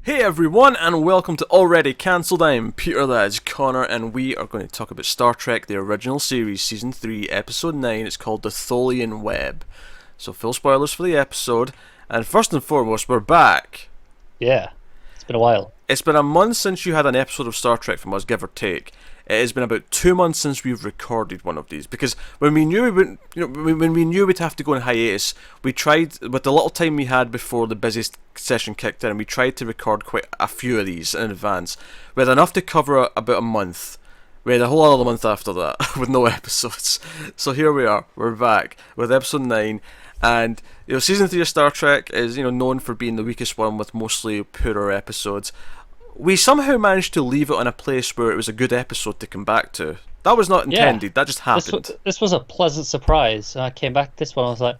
Hey everyone, and welcome to Already Cancelled. I'm Peter, that is Connor, and we are going to talk about Star Trek, the original series, Season 3, Episode 9. It's called The Tholian Web. So, full spoilers for the episode, and first and foremost, we're back. Yeah, it's been a while. It's been a month since you had an episode of Star Trek from us, give or take. It has been about 2 months since we've recorded one of these, because when we knew when we knew we'd have to go on hiatus, we tried with the little time we had before the busiest session kicked in. We tried to record quite a few of these in advance. We had enough to cover about a month. We had a whole other month after that with no episodes. So here we are. We're back with episode 9, and season 3 of Star Trek is known for being the weakest one with mostly poorer episodes. We somehow managed to leave it in a place where it was a good episode to come back to. That was not intended, that just happened. This was a pleasant surprise. I came back to this one, I was like,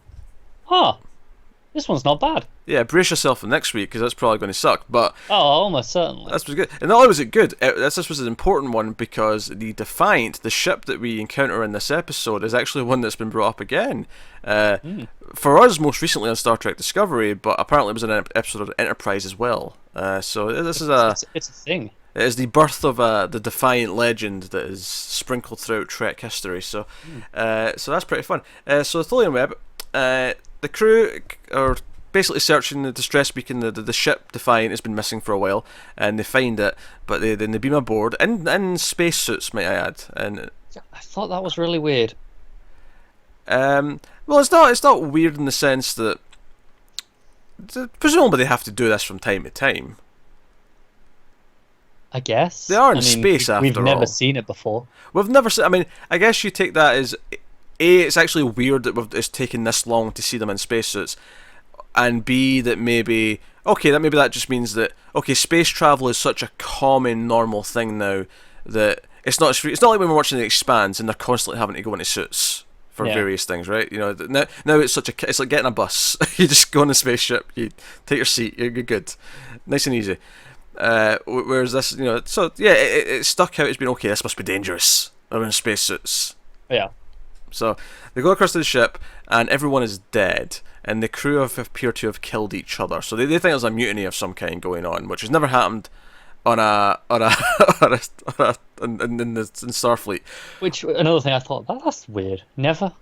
this one's not bad. Yeah, brace yourself for next week, because that's probably going to suck, but... Oh, almost certainly. This was good. And not only was it good, this was an important one, because the Defiant, the ship that we encounter in this episode, is actually one that's been brought up again. For us, most recently on Star Trek Discovery, but apparently it was an episode of Enterprise as well. So this is it's a thing. It is the birth of the Defiant legend that is sprinkled throughout Trek history. So so that's pretty fun. So the Tholian Web, the crew are basically searching the distress beacon. The ship Defiant has been missing for a while, and they find it, but then they beam aboard in spacesuits, might I add. And I thought that was really weird. Well, it's not weird in the sense that presumably they have to do this from time to time. I guess they are in space after all. We've never seen it before. We've never seen. I mean, I guess you take that as A, it's actually weird that it's taken this long to see them in spacesuits, and B, that maybe that just means that space travel is such a common, normal thing now that it's not like when we're watching The Expanse and they're constantly having to go into suits for various things, right? Now it's it's like getting a bus. You just go on a spaceship, you take your seat, you're good, nice and easy. Whereas this, it stuck out as being this must be dangerous. They're in spacesuits. Yeah. So they go across to the ship, and everyone is dead, and the crew appear to have killed each other. So they think there's a mutiny of some kind going on, which has never happened in Starfleet. Which another thing I thought that's weird. Never.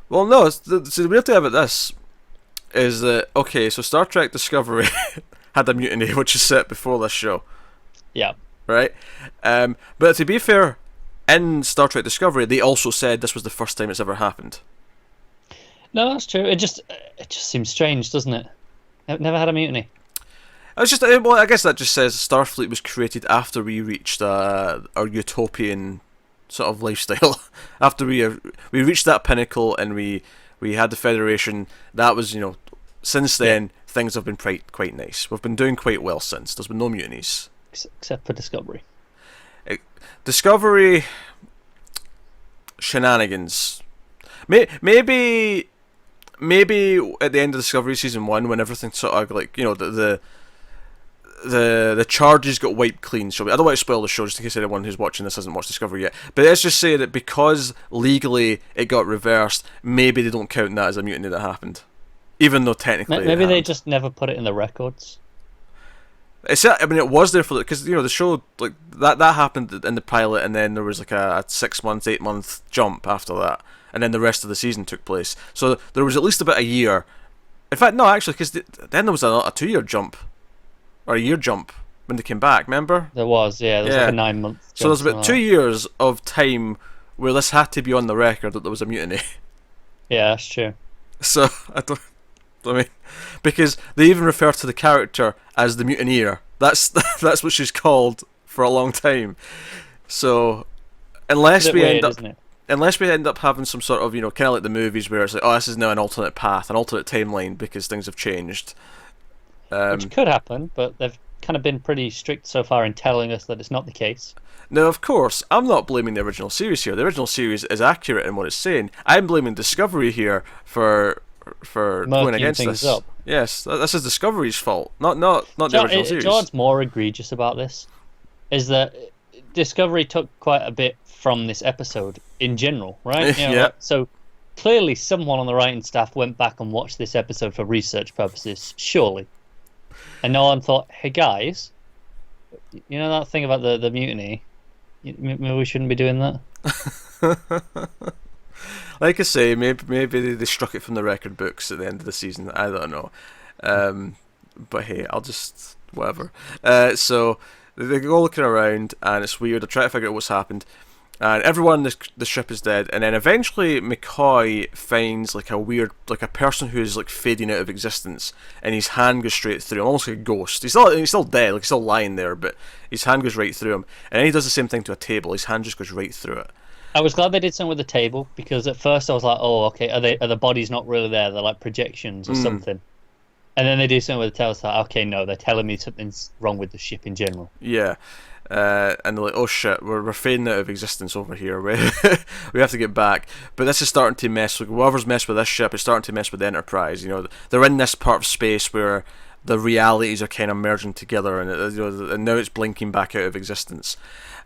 Well, no. So the weird thing about this is that so Star Trek Discovery had a mutiny, which is set before this show. Yeah. Right. But to be fair, in Star Trek Discovery, they also said this was the first time it's ever happened. No, that's true. It just seems strange, doesn't it? Never had a mutiny. It's just I guess that just says Starfleet was created after we reached our utopian sort of lifestyle. After we reached that pinnacle and we had the Federation. That was since then things have been quite nice. We've been doing quite well since. There's been no mutinies, except for Discovery. Discovery shenanigans. Maybe at the end of Discovery season 1, when everything sort of the charges got wiped clean. So I don't want to spoil the show, just in case anyone who's watching this hasn't watched Discovery yet. But let's just say that because legally it got reversed, maybe they don't count that as a mutiny that happened, even though technically maybe they just never put it in the records. It was there for because the show that happened in the pilot, and then there was a 6 month, 8 month jump after that, and then the rest of the season took place. So there was at least about a year. In fact, no, actually, because then there was a 2 year jump, or a year jump when they came back. Remember? There was, there was like a 9 month. So there's about 2 years of time where this had to be on the record that there was a mutiny. Yeah, that's true. So I mean, because they even refer to the character as the mutineer. That's what she's called for a long time. So unless we end up having some sort of kind of like the movies where it's like, this is now an alternate path, an alternate timeline because things have changed. Which could happen, but they've kind of been pretty strict so far in telling us that it's not the case. Now, of course, I'm not blaming the original series here. The original series is accurate in what it's saying. I'm blaming Discovery here for going against things this. Up. Yes, this is Discovery's fault, not the original series. What's more egregious about this is that Discovery took quite a bit from this episode in general, right? Yeah. So clearly someone on the writing staff went back and watched this episode for research purposes, surely. And no one thought, hey guys, you know that thing about the mutiny? Maybe we shouldn't be doing that. Like I say, maybe they struck it from the record books at the end of the season. I don't know. But hey, I'll just whatever. So they go looking around, and it's weird. They're trying to figure out what's happened, and everyone on the ship is dead. And then eventually, McCoy finds like a person who is like fading out of existence, and his hand goes straight through him, almost like a ghost. He's still dead, like he's still lying there, but his hand goes right through him. And then he does the same thing to a table. His hand just goes right through it. I was glad they did something with the table, because at first I was like, oh, okay, are the bodies not really there? They're like projections or something. And then they do something with the table. It's like, okay, no, they're telling me something's wrong with the ship in general. Yeah. And they're like, oh shit, we're fading out of existence over here. We have to get back. But this is starting to mess with whoever's messed with this ship. Is starting to mess with the Enterprise. You know, they're in this part of space where the realities are kind of merging together, and now it's blinking back out of existence.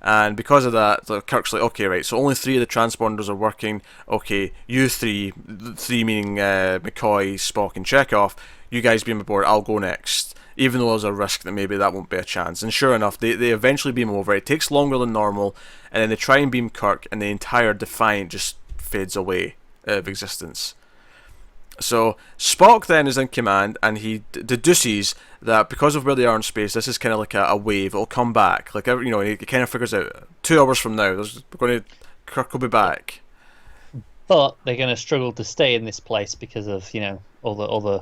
And because of that, Kirk's like, okay, right, so only 3 of the transponders are working. Okay, you three meaning McCoy, Spock, and Chekhov, you guys beam aboard, I'll go next. Even though there's a risk that maybe that won't be a chance. And sure enough, they eventually beam over. It takes longer than normal, and then they try and beam Kirk, and the entire Defiant just fades away out of existence. So Spock then is in command, and he deduces that because of where they are in space, this is kind of like a wave. It'll come back, like he kind of figures out 2 hours from now, Kirk will be back. But they're going to struggle to stay in this place because of all the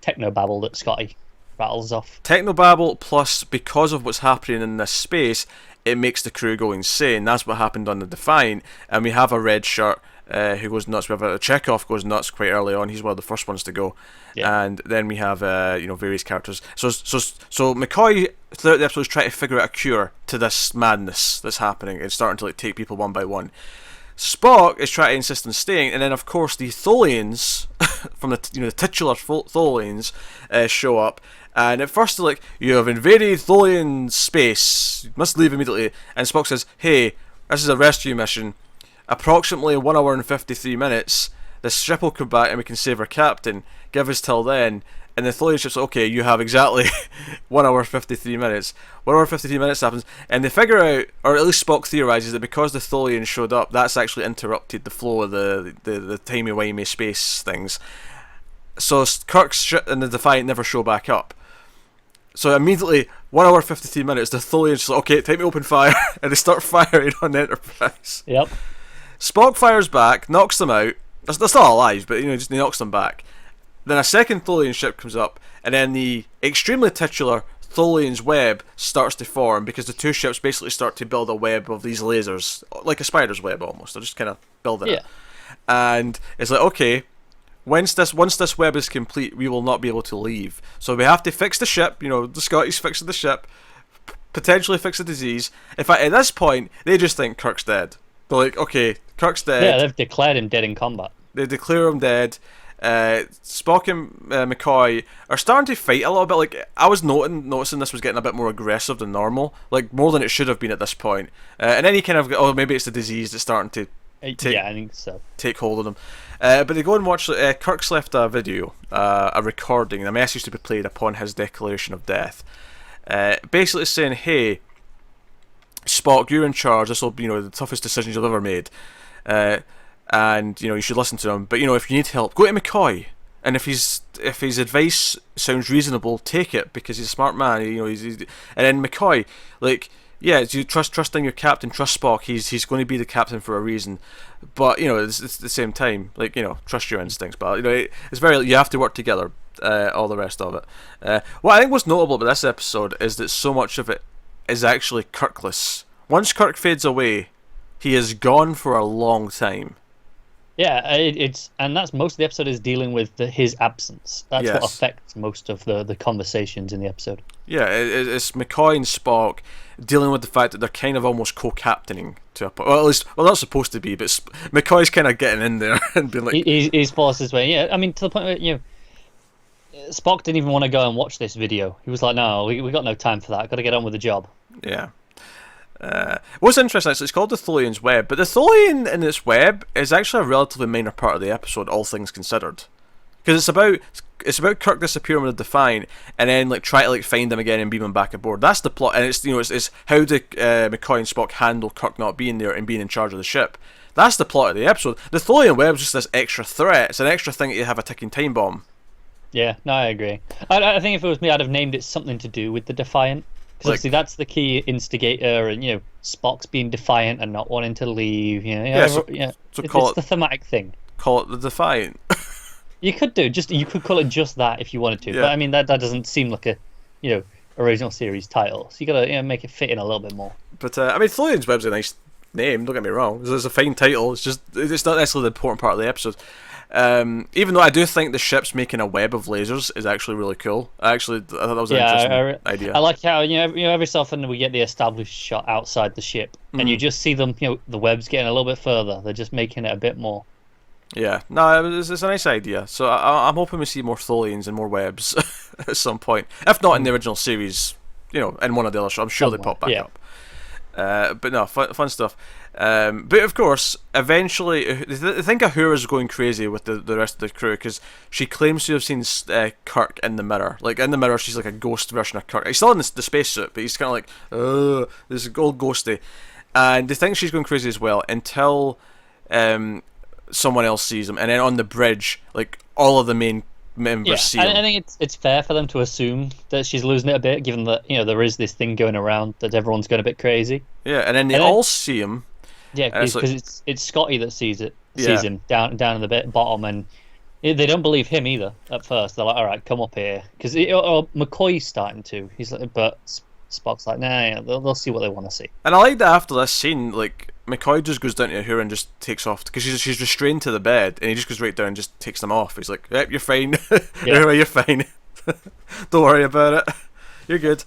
technobabble that Scotty rattles off. Technobabble, plus because of what's happening in this space, it makes the crew go insane. That's what happened on the Defiant, and we have a red shirt who goes nuts. We have a Chekhov goes nuts quite early on. He's one of the first ones to go, and then we have various characters. So McCoy throughout the episode is trying to figure out a cure to this madness that's happening. It's starting to take people one by one. Spock is trying to insist on staying, and then of course the Tholians from the titular Tholians show up. And at first they're like, you have invaded Tholian space, you must leave immediately. And Spock says, hey, this is a rescue mission. Approximately 1 hour and 53 minutes. The ship will come back and we can save our captain. Give us till then. And the Tholian ship's like, okay, you have exactly 1 hour 53 minutes. 1 hour 53 minutes happens, and they figure out, or at least Spock theorises, that because the Tholians showed up, that's actually interrupted the flow of the timey-wimey space things. So Kirk's ship and the Defiant never show back up. So immediately, 1 hour 53 minutes, the Tholians like, okay, time to open fire, and they start firing on the Enterprise. Yep. Spock fires back, knocks them out. They're still alive, but just he knocks them back. Then a second Tholian ship comes up, and then the extremely titular Tholian's web starts to form, because the 2 ships basically start to build a web of these lasers, like a spider's web almost. They're just kind of building it. And it's like, okay, once this web is complete, we will not be able to leave. So we have to fix the ship. The Scotties fixing the ship, potentially fix the disease. In fact, at this point, they just think Kirk's dead. They're like, okay, Kirk's dead. Yeah, they've declared him dead in combat. They declare him dead. Spock and McCoy are starting to fight a little bit. Like, I was noticing this was getting a bit more aggressive than normal, like more than it should have been at this point. And then he kind of maybe it's the disease that's starting to I think so. Take hold of them. But they go and watch. Kirk's left a video, a recording, a message to be played upon his declaration of death. Basically saying, "Hey, Spock, you're in charge. This will be the toughest decisions you've ever made, and you should listen to him. But if you need help, go to McCoy. And if his advice sounds reasonable, take it, because he's a smart man. And then McCoy, like." Yeah, you trusting your captain, trust Spock. He's going to be the captain for a reason, but it's at the same time, like trust your instincts. But it's very, you have to work together. All the rest of it. What I think was notable about this episode is that so much of it is actually Kirkless. Once Kirk fades away, he is gone for a long time. Yeah, and that's most of the episode is dealing with his absence. That's what affects most of the conversations in the episode. Yeah, it's McCoy and Spock dealing with the fact that they're kind of almost co-captaining to a point. Well, at least, not supposed to be, but McCoy's kind of getting in there and being like, he's forced his way. Yeah, I mean, to the point where Spock didn't even want to go and watch this video. He was like, "No, we got no time for that. Got to get on with the job." Yeah. What's interesting, actually, it's called the Tholian's Web, but the Tholian in its web is actually a relatively minor part of the episode, all things considered. Because it's about Kirk disappearing with the Defiant, and then like try to like find him again and beam him back aboard. That's the plot, and it's how do McCoy and Spock handle Kirk not being there and being in charge of the ship. That's the plot of the episode. The Tholian web's just this extra threat. It's an extra thing that you have a ticking time bomb. Yeah, no, I agree. I think if it was me, I'd have named it something to do with the Defiant. Because obviously that's the key instigator, and Spock's being defiant and not wanting to leave. So it's the thematic thing. Call it the Defiant. You could call it just that if you wanted to. Yeah. But I mean that doesn't seem like a original series title. So you gotta make it fit in a little bit more. But I mean, Tholian's Web's a nice name. Don't get me wrong. It's a fine title. It's not necessarily the important part of the episode. Even though I do think the ship's making a web of lasers is actually really cool. I thought that was an interesting idea. I like how every so often we get the established shot outside the ship, and you just see them. The web's getting a little bit further. They're just making it a bit more. Yeah, no, it's a nice idea. So I'm hoping we see more Tholians and more webs at some point. If not in the original series, in one of the other shows, I'm sure they pop back up. But no, fun stuff. But of course, eventually, I think Uhura's going crazy with the rest of the crew because she claims to have seen Kirk in the mirror. Like in the mirror, she's like a ghost version of Kirk. He's still in the spacesuit, but he's kind of like, this is old ghosty. And they think she's going crazy as well until someone else sees him, and then on the bridge, like all of the main members see him. I think it's fair for them to assume that she's losing it a bit, given that there is this thing going around that everyone's going a bit crazy. Yeah, and then they all see him. Yeah, because it's Scotty that sees him down in the bottom, and they don't believe him either at first. They're like, "All right, come up here," because McCoy's starting to. He's like, but Spock's like, "Nah, they'll see what they want to see." And I like that after this scene, like McCoy just goes down to Uhura and just takes off because she's restrained to the bed, and he just goes right down and just takes them off. He's like, "Yep, you're fine. Uhura, you're fine. Don't worry about it. You're good."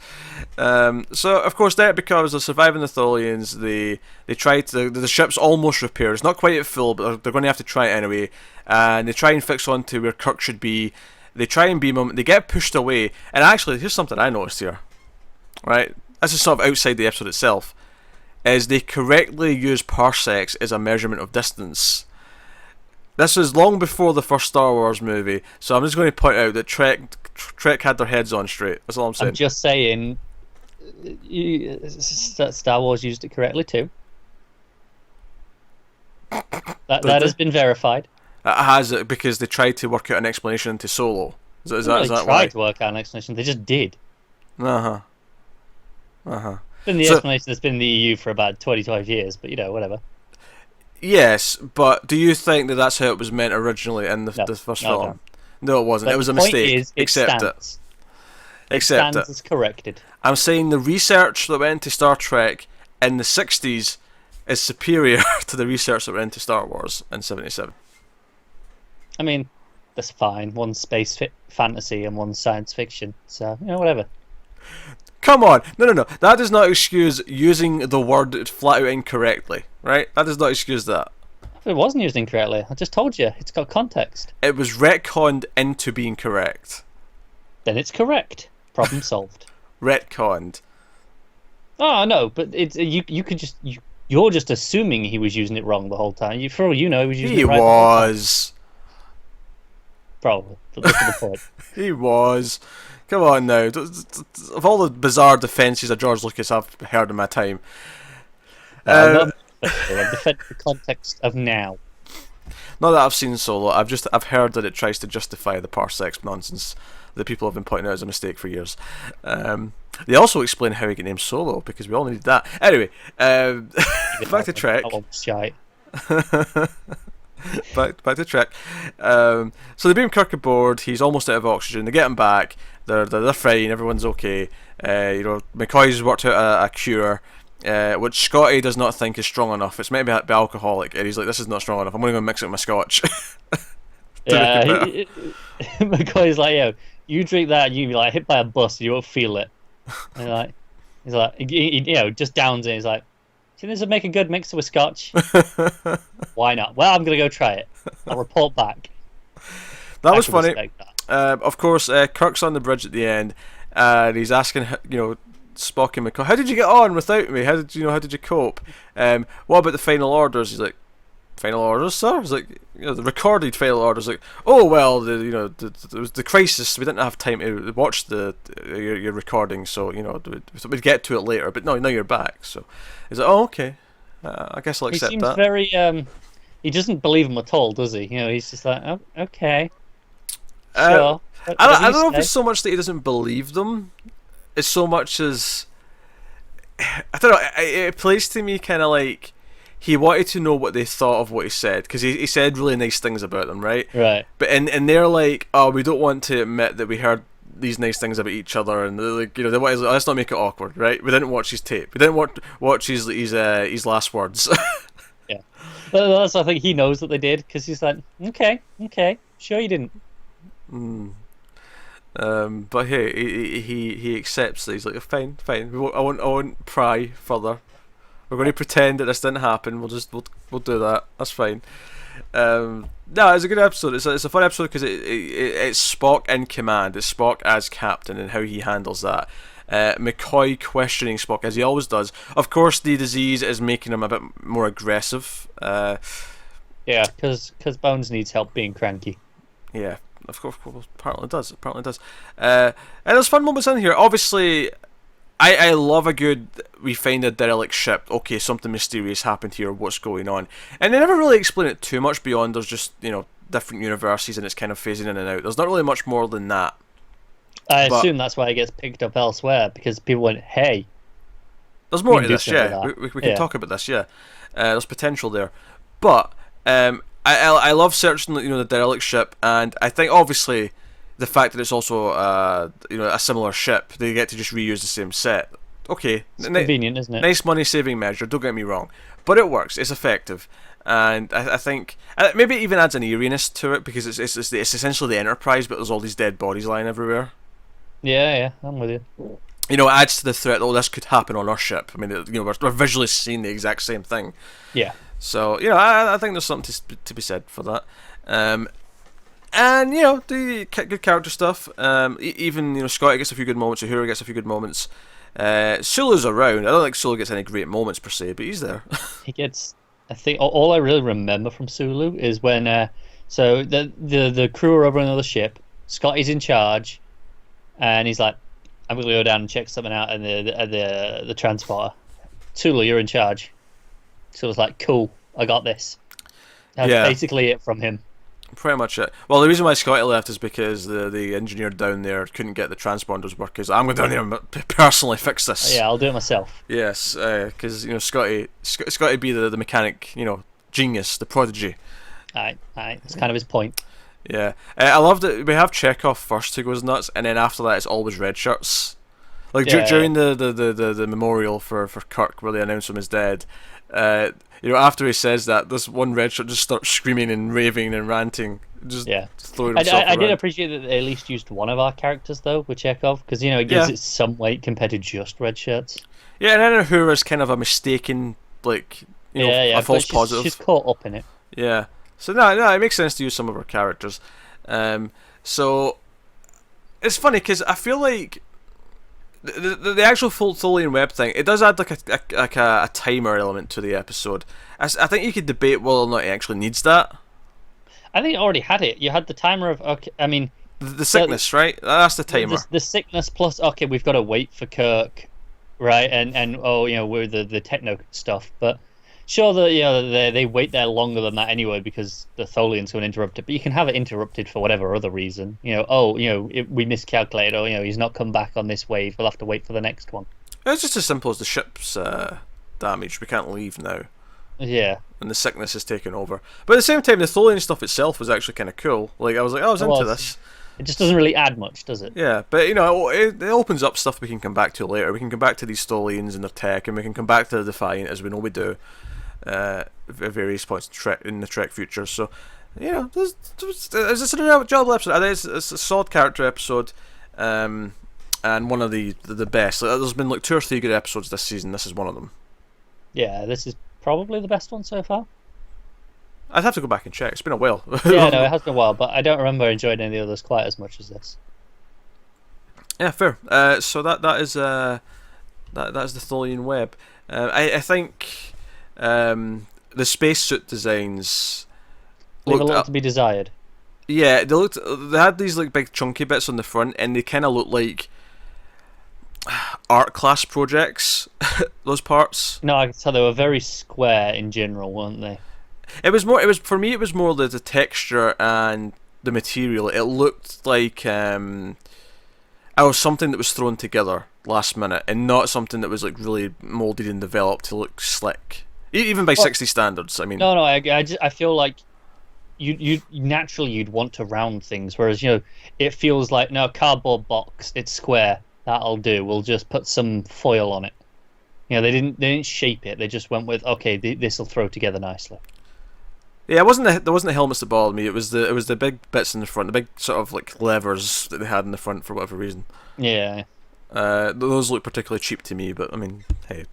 So of course that because they're surviving the Tholians, they try to the ship's almost repaired. It's not quite at full, but they're going to have to try it anyway. And they try and fix onto where Kirk should be. They try and beam him. They get pushed away. And actually, here's something I noticed here. Right, this is sort of outside the episode itself. Is they correctly use parsecs as a measurement of distance. This was long before the first Star Wars movie, so I'm just going to point out that Trek had their heads on straight. That's all I'm saying. I'm just saying, Star Wars used it correctly too. That has been verified. It has it because they tried to work out an explanation into Solo. Is that tried why? to work out an explanation. They just did. Been the explanation that's been in the EU for about 25 years, but whatever. Yes, but do you think that that's how it was meant originally in the first film? No, it wasn't. It was a mistake. Accept it. Accept it. It's corrected. I'm saying the research that went into Star Trek in the 60s is superior to the research that went into Star Wars in 77. I mean, that's fine. One's space fantasy and one's science fiction. So, whatever. Come on. No. That does not excuse using the word flat out incorrectly, right? That does not excuse that. It wasn't used incorrectly. I just told you. It's got context. It was retconned into being correct. Then it's correct. Problem solved. Retconned. Oh, no, but you could just... You're just assuming he was using it wrong the whole time. For all you know, he was using it right. He was. Probably. Look at the point. He was. Come on now. Of all the bizarre defences of George Lucas I've heard in my time. I'm defending the context of now. Not that I've seen Solo. I've heard that it tries to justify the parsecs nonsense that people have been pointing out as a mistake for years. They also explain how he got named Solo because we all needed that. Anyway, back to Trek. Back to Trek. So they beam Kirk aboard. He's almost out of oxygen. They get him back. They're fine. Everyone's okay. McCoy's worked out a cure, which Scotty does not think is strong enough. It's meant to be alcoholic, and he's like, "This is not strong enough. I'm going to go mix it with my scotch." McCoy's like, "Yo, you drink that, and you be like hit by a bus, you won't feel it." And he's like, he just downs it. He's like, "See, this would make a good mixer with scotch." Why not? Well, I'm gonna go try it. I'll report back. That was funny. Of course, Kirk's on the bridge at the end, and he's asking, Spock and McCoy, "How did you get on without me? How did you cope? What about the final orders?" He's like, final orders, sir. It's like, the recorded final orders. Like, oh well, it was the crisis. We didn't have time to watch your recording, so we'd get to it later. But no, now you're back. So he's like, oh okay, I guess I'll accept He seems that. very he doesn't believe him at all, does he? He's just like, oh, okay, sure. I don't know if it's so much that he doesn't believe them, as so much as I don't know. It plays to me kind of like he wanted to know what they thought of what he said, because he said really nice things about them, right? Right. But and they're like, oh, we don't want to admit that we heard these nice things about each other, and they're like, they want, let's not make it awkward, right? We didn't watch his tape. We didn't watch his last words. Yeah. But that's, I think he knows that they did, because he's like, okay, sure you didn't. But hey, he accepts that. He's like, fine. I won't pry further. We're going to pretend that this didn't happen. We'll do that. That's fine. No, it's a good episode. It's a fun episode because it's Spock in command. It's Spock as captain and how he handles that. McCoy questioning Spock as he always does. Of course, the disease is making him a bit more aggressive. Yeah, because Bones needs help being cranky. Yeah, of course, apparently it does. And there's fun moments in here. Obviously, I love a good, we find a derelict ship, okay, something mysterious happened here, what's going on? And they never really explain it too much beyond there's just, different universes and it's kind of phasing in and out. There's not really much more than that. I assume that's why it gets picked up elsewhere, because people went, hey. There's more to this, yeah. We can talk about this, yeah. There's potential there. But I love searching the derelict ship, and I think obviously the fact that it's also a similar ship, they get to just reuse the same set. Okay, it's convenient, isn't it? Nice money saving measure. Don't get me wrong, but it works. It's effective, and I think maybe it even adds an eeriness to it because it's essentially the Enterprise, but there's all these dead bodies lying everywhere. Yeah, I'm with you. It adds to the threat. Oh, this could happen on our ship. I mean, we're visually seeing the exact same thing. Yeah. So I think there's something to be said for that. And the good character stuff. Even Scotty gets a few good moments. Uhura gets a few good moments. Sulu's around. I don't think Sulu gets any great moments per se, but he's there. He gets. I think all I really remember from Sulu is when so the crew are over another ship. Scotty's in charge, and he's like, "I'm gonna go down and check something out in the transporter." Sulu, you're in charge. So I was like, "Cool, I got this." That's basically it from him. Pretty much it. Well, the reason why Scotty left is because the engineer down there couldn't get the transponders working. So I'm going down there and personally fix this. Yeah, I'll do it myself. Yes, because Scotty be the mechanic, genius, the prodigy. Aye, it's kind of his point. Yeah, I love that we have Chekhov first who goes nuts, and then after that it's always red shirts. Like during the memorial for Kirk where they announce him as dead. After he says that, this one red shirt just starts screaming and raving and ranting, just throwing himself around. I did appreciate that they at least used one of our characters though with Chekhov, because it gives it some weight compared to just red shirts. Yeah, and then Uhura's kind of a mistaken, a false positive. She's caught up in it. Yeah, so no, it makes sense to use some of our characters. So it's funny because I feel like the actual full Tholian web thing, it does add a timer element to the episode. I think you could debate whether or not it actually needs that. I think it already had it. You had the timer of the sickness, right? That's the timer. The sickness plus we've got to wait for Kirk, right? And we're the techno stuff, but sure that they wait there longer than that anyway because the Tholians going to interrupt it. But you can have it interrupted for whatever other reason. We miscalculated. He's not come back on this wave. We'll have to wait for the next one. It's just as simple as the ship's damage. We can't leave now. Yeah. And the sickness is taken over. But at the same time, the Tholian stuff itself was actually kind of cool. I was into this. It just doesn't really add much, does it? Yeah, but it opens up stuff we can come back to later. We can come back to these Tholians and their tech, and we can come back to the Defiant, as we know we do. At various points in the Trek future, so it's an enjoyable episode. I think it's a solid character episode, and one of the best. There's been 2 or 3 good episodes this season. This is one of them. Yeah, this is probably the best one so far. I'd have to go back and check. It's been a while. Yeah, no, it has been a while, but I don't remember enjoying any of the others quite as much as this. Yeah, fair. So that is the Tholian web. I think. the spacesuit designs Leave a looked lot to be desired. yeah, they had these like big chunky bits on the front, and they kind of looked like art class projects. Those parts. No, I can tell they were very square in general, weren't they? It was more. It was for me. It was more the texture and the material. It looked like something that was thrown together last minute, and not something that was like really molded and developed to look slick, even by 60 standards. I mean, No, I feel like you naturally you'd want to round things, whereas it feels like no cardboard box, it's square, that'll do. We'll just put some foil on it. They didn't shape it. They just went with okay, this will throw together nicely. yeah, there wasn't the helmets that bothered me. It was the big bits in the front, the big sort of like levers that they had in the front for whatever reason. Yeah. Those look particularly cheap to me, but I mean, hey,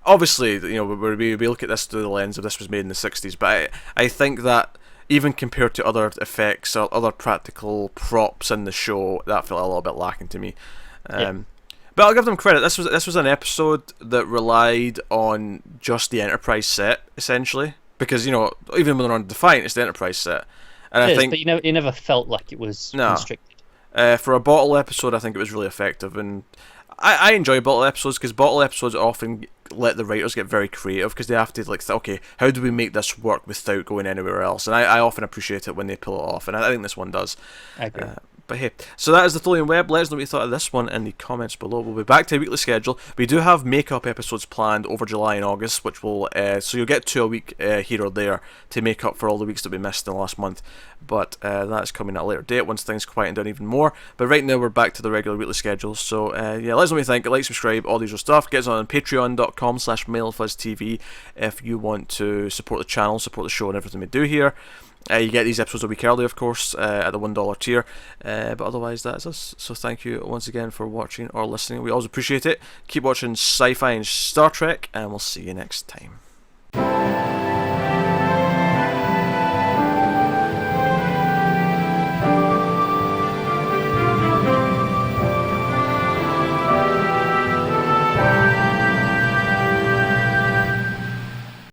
obviously, we look at this through the lens of this was made in the 60s, but I think that even compared to other effects or other practical props in the show, that felt a little bit lacking to me. But I'll give them credit. This was an episode that relied on just the Enterprise set essentially, because even when they're on Defiant, it's the Enterprise set, and I think, but it never felt like it was constricted. For a bottle episode, I think it was really effective, and I enjoy bottle episodes because bottle episodes often let the writers get very creative because they have to like, okay, how do we make this work without going anywhere else? And I often appreciate it when they pull it off, and I think this one does. I agree. But hey, so that is the Tholian Web. Let us know what you thought of this one in the comments below. We'll be back to a weekly schedule. We do have makeup episodes planned over July and August, which will so you'll get 2 a week here or there to make up for all the weeks that we missed in the last month. But that's coming at a later date once things quieten down even more. But right now we're back to the regular weekly schedule. So yeah, let us know what you think. Like, subscribe, all the usual stuff. Get us on patreon.com/MailFuzzTV if you want to support the channel, support the show and everything we do here. You get these episodes a week early, of course, at the $1 tier. But otherwise, that's us. So thank you once again for watching or listening. We always appreciate it. Keep watching sci-fi and Star Trek, and we'll see you next time.